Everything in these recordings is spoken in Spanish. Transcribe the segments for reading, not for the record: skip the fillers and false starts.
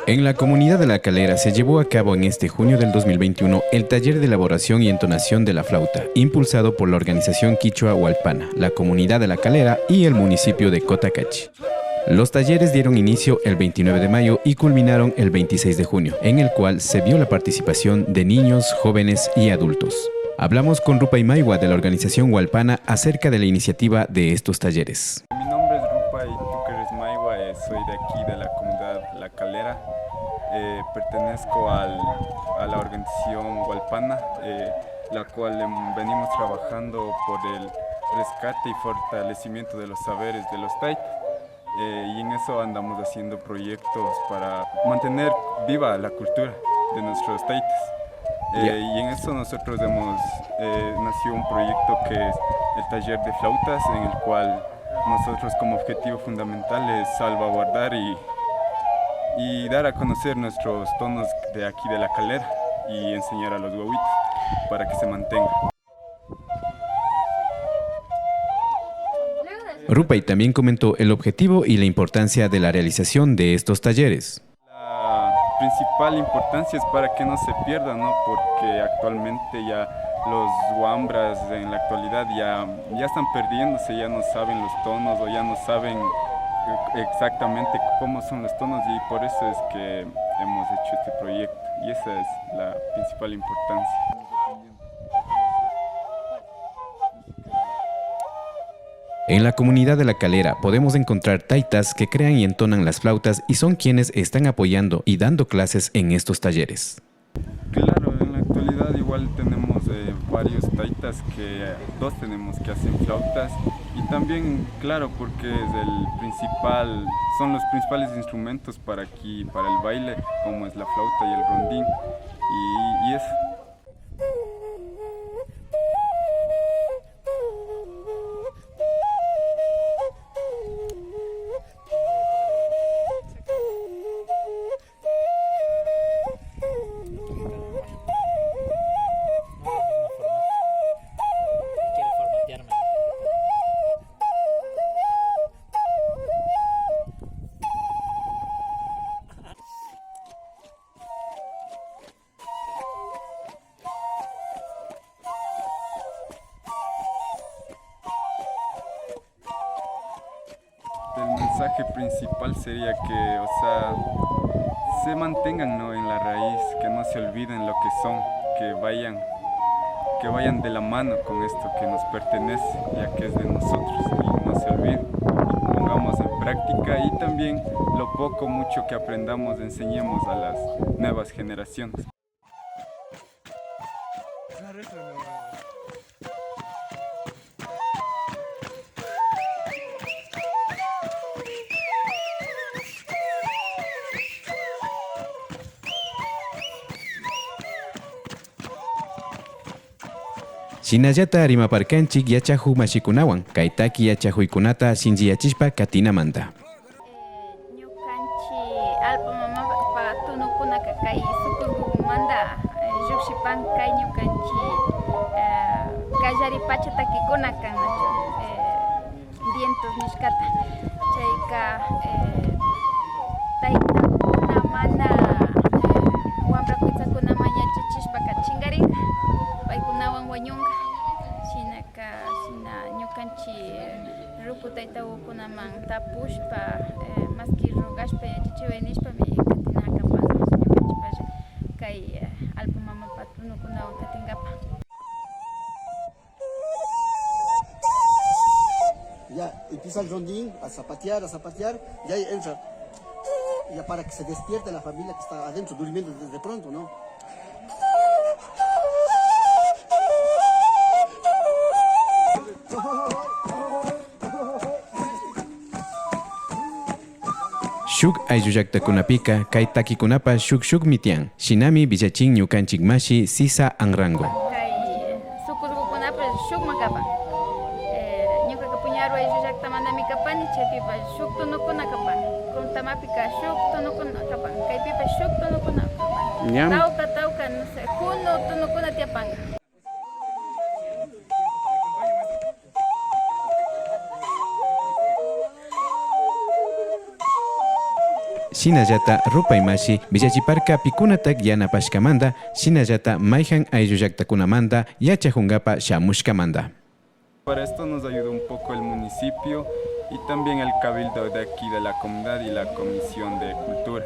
En la comunidad de La Calera se llevó a cabo en este junio del 2021 el taller de elaboración y entonación de la flauta, impulsado por la organización Quichua Hualpana, la comunidad de La Calera y el municipio de Cotacachi. Los talleres dieron inicio el 29 de mayo y culminaron el 26 de junio, en el cual se vio la participación de niños, jóvenes y adultos. Hablamos con Rupay Maiwa de la organización Hualpana acerca de la iniciativa de estos talleres. Mi nombre es Rupay Maiwa, soy de aquí de la comunidad La Calera. Pertenezco a la organización Hualpana, la cual venimos trabajando por el rescate y fortalecimiento de los saberes de los taitas. Y en eso andamos haciendo proyectos para mantener viva la cultura de nuestros taitas. Y en eso nosotros hemos nacido un proyecto que es el taller de flautas, en el cual nosotros como objetivo fundamental es salvaguardar y dar a conocer nuestros tonos de aquí de La Calera y enseñar a los guaguitos para que se mantengan. Rupay también comentó el objetivo y la importancia de la realización de estos talleres. La principal importancia es para que no se pierda, ¿no? Porque actualmente ya los huambras en la actualidad ya están perdiéndose, ya no saben los tonos o ya no saben exactamente cómo son los tonos, y por eso es que hemos hecho este proyecto, y esa es la principal importancia. En la comunidad de La Calera podemos encontrar taitas que crean y entonan las flautas y son quienes están apoyando y dando clases en estos talleres. Claro, en la actualidad igual tenemos varios taitas dos tenemos que hacen flautas, y también, claro, porque son los principales instrumentos para aquí, para el baile, como es la flauta y el rondín, y eso. El mensaje principal sería que, se mantengan, ¿no?, en la raíz, que no se olviden lo que son, que vayan de la mano con esto que nos pertenece, ya que es de nosotros, y no se olviden, y pongamos en práctica, y también lo poco mucho que aprendamos enseñemos a las nuevas generaciones. Shinallata arimaparkanchik yachahu mashikunawan, kaitaki yachahuykunata shinchiyachishpa katinamanta. Ñukanchi alpa mamapa tunukunaka kay sukurmanta llukshipankay ñukanchi kallaripacha takikuna kannachu vientos nishkata chayka taytakuna mana wambrakuykuna yachachishpaka chingarinka paykunawan wañunka, shina ñukanchi ruku taytakunaman tapushpa maski rogashpa yachachiway nishpami katinakapan ñukanchipalla kay alpa mamapa tunukunawan katingapa. Ya empieza el rondín a zapatear, y ahí entra, ya para que se despierte la familia que está adentro durmiendo desde pronto, ¿no? Shuk aylluyaktakunapika kay takikunapa shuk mitian, shinami villachin ñukanchik mashi sisa anrango. Kay sukurkukunapas shukman kapan. Ñuqaqa puñarwa aylluyaktamantami kapani, chaypipa shuk tunukuna kapan. Kuntamapika shuk tunukuna kapan, kaypipa shuk tunukuna kapan. Tawka, no sé, junu tunukuna tiapanga. shinallata rupaymashi villachiparka pikunatak yanapashkamanta shinallata mayhan ayllu llaqtakunamanta yachajungapa shamushkamanta. Para esto nos ayudó un poco el municipio y también el cabildo de aquí de la comunidad y la comisión de cultura.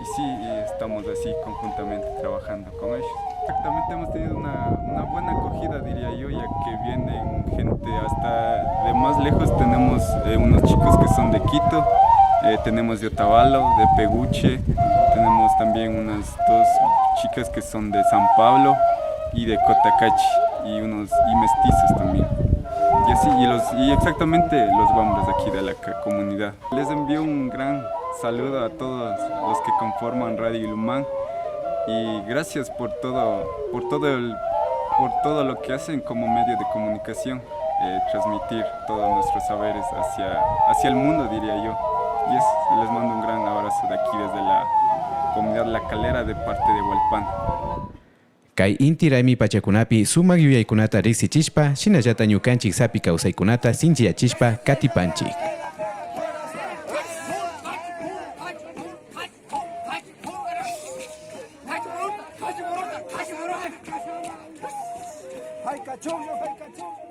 Y sí, estamos así conjuntamente trabajando con ellos. Exactamente, hemos tenido una buena acogida, diría yo, ya que vienen gente hasta de más lejos. Tenemos unos chicos que son de Quito, tenemos de Otavalo, de Peguche, tenemos también unas 2 chicas que son de San Pablo y de Cotacachi, y mestizos también. Y así, y exactamente los guambras de aquí de la comunidad. Les envío un gran saludo a todos los que conforman Radio Ilumán y gracias por todo lo que hacen como medio de comunicación, transmitir todos nuestros saberes hacia el mundo, diría yo. Y les mando un gran abrazo de aquí desde la comunidad La Calera de parte de Hualpán. Kay inti raymi pachakunapi sumak yuyaykunata riqsichishpa shinallata ñukanchik sapi kawsaykunata sinchiyachishpa katipanchik. ¡Ay, cachorro! ¡Ay, cachorro!